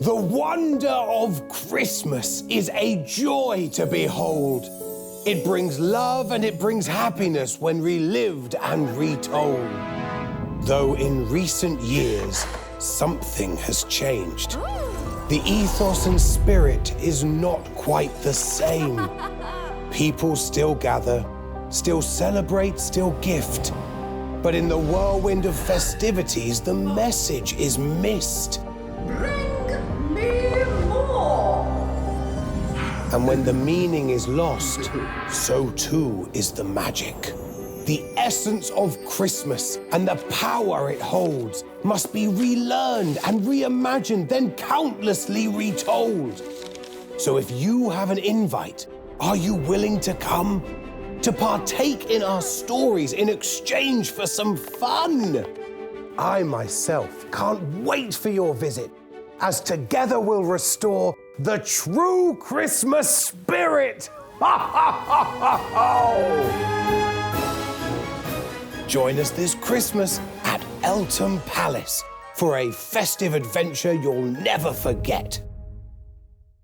The wonder of Christmas is a joy to behold. It brings love and it brings happiness when relived and retold. Though in recent years, something has changed. The ethos and spirit is not quite the same. People still gather, still celebrate, still gift. But in the whirlwind of festivities, the message is missed. Bring me more! And when the meaning is lost, so too is the magic. The essence of Christmas and the power it holds must be relearned and reimagined, then countlessly retold. So if you have an invite, are you willing to come? To partake in our stories in exchange for some fun? I myself can't wait for your visit, as together we'll restore the true Christmas spirit. Ha ha ha ha ha! Join us this Christmas at Eltham Palace for a festive adventure you'll never forget.